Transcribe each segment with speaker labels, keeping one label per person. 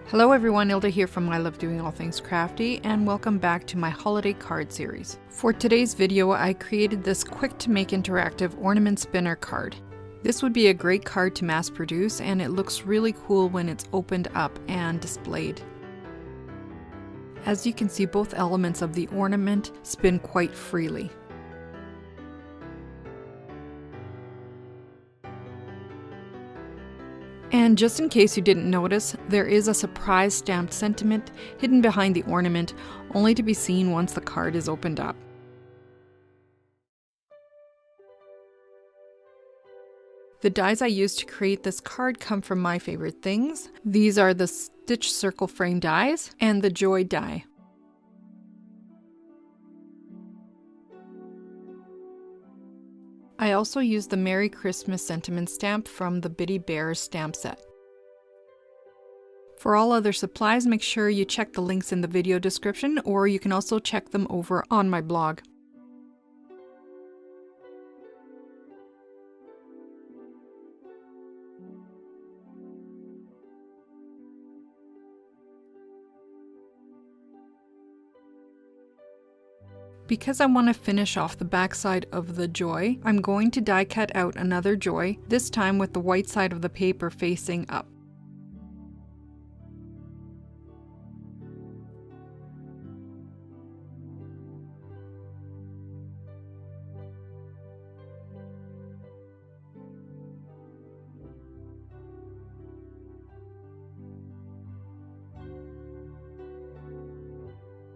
Speaker 1: Hello everyone, Ilda here from I Love Doing All Things Crafty, and welcome back to my holiday card series. For today's video, I created this quick to make interactive ornament spinner card. This would be a great card to mass produce, and it looks really cool when it's opened up and displayed. As you can see, both elements of the ornament spin quite freely. And just in case you didn't notice, there is a surprise stamped sentiment hidden behind the ornament, only to be seen once the card is opened up. The dies I used to create this card come from my favorite things. These are the Stitch Circle Frame dies and the Joy die. I also used the Merry Christmas sentiment stamp from the Bitty Bears stamp set. For all other supplies, make sure you check the links in the video description, or you can also check them over on my blog. Because I want to finish off the backside of the Joy, I'm going to die cut out another Joy, this time with the white side of the paper facing up.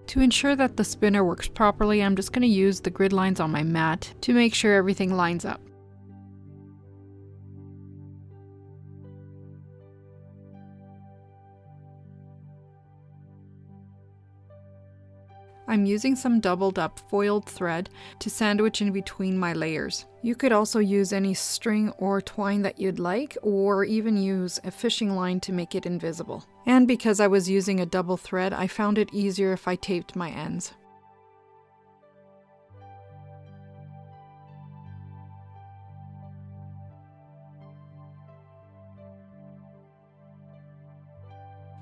Speaker 1: To ensure that the spinner works properly, I'm just going to use the grid lines on my mat to make sure everything lines up. I'm using some doubled up foiled thread to sandwich in between my layers. You could also use any string or twine that you'd like, or even use a fishing line to make it invisible. And because I was using a double thread, I found it easier if I taped my ends.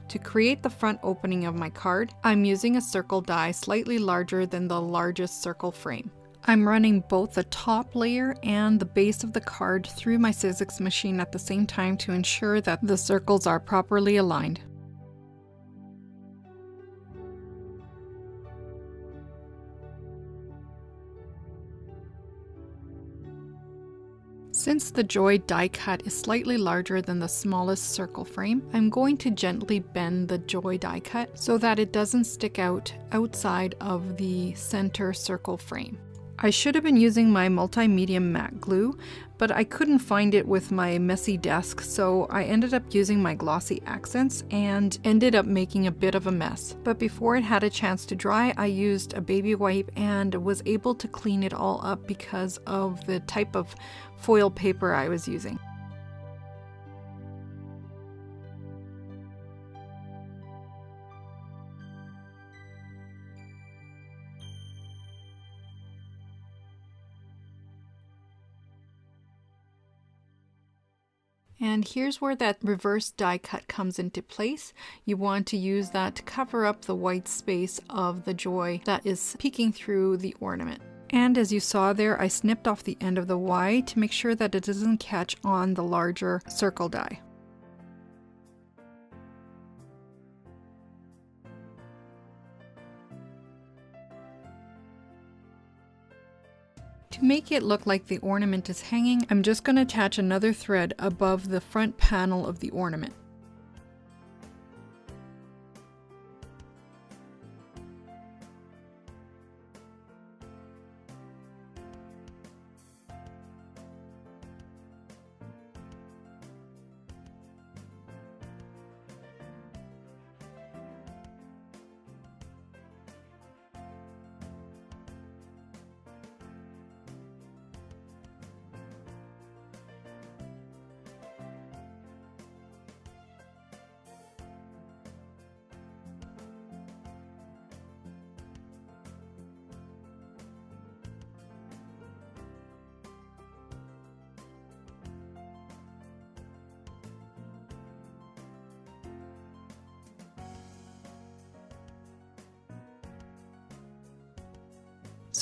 Speaker 1: To create the front opening of my card, I'm using a circle die slightly larger than the largest circle frame. I'm running both the top layer and the base of the card through my Sizzix machine at the same time to ensure that the circles are properly aligned. Since the Joy die cut is slightly larger than the smallest circle frame, I'm going to gently bend the Joy die cut so that it doesn't stick out outside of the center circle frame. I should have been using my multi-medium matte glue, but I couldn't find it with my messy desk, so I ended up using my glossy accents and ended up making a bit of a mess. But before it had a chance to dry, I used a baby wipe and was able to clean it all up because of the type of foil paper I was using. And here's where that reverse die cut comes into place. You want to use that to cover up the white space of the Joy that is peeking through the ornament. And as you saw there, I snipped off the end of the Y to make sure that it doesn't catch on the larger circle die. To make it look like the ornament is hanging, I'm just going to attach another thread above the front panel of the ornament.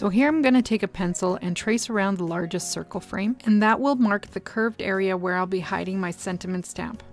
Speaker 1: So here I'm going to take a pencil and trace around the largest circle frame, and that will mark the curved area where I'll be hiding my sentiment stamp.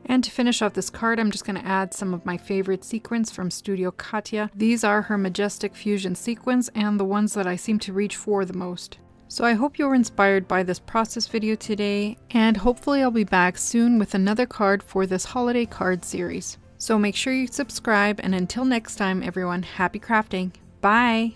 Speaker 1: And to finish off this card, I'm just going to add some of my favorite sequins from Studio Katya. These are her Majestic Fusion sequins and the ones that I seem to reach for the most. So I hope you were inspired by this process video today, and hopefully I'll be back soon with another card for this holiday card series. So make sure you subscribe, and until next time everyone, happy crafting! Bye!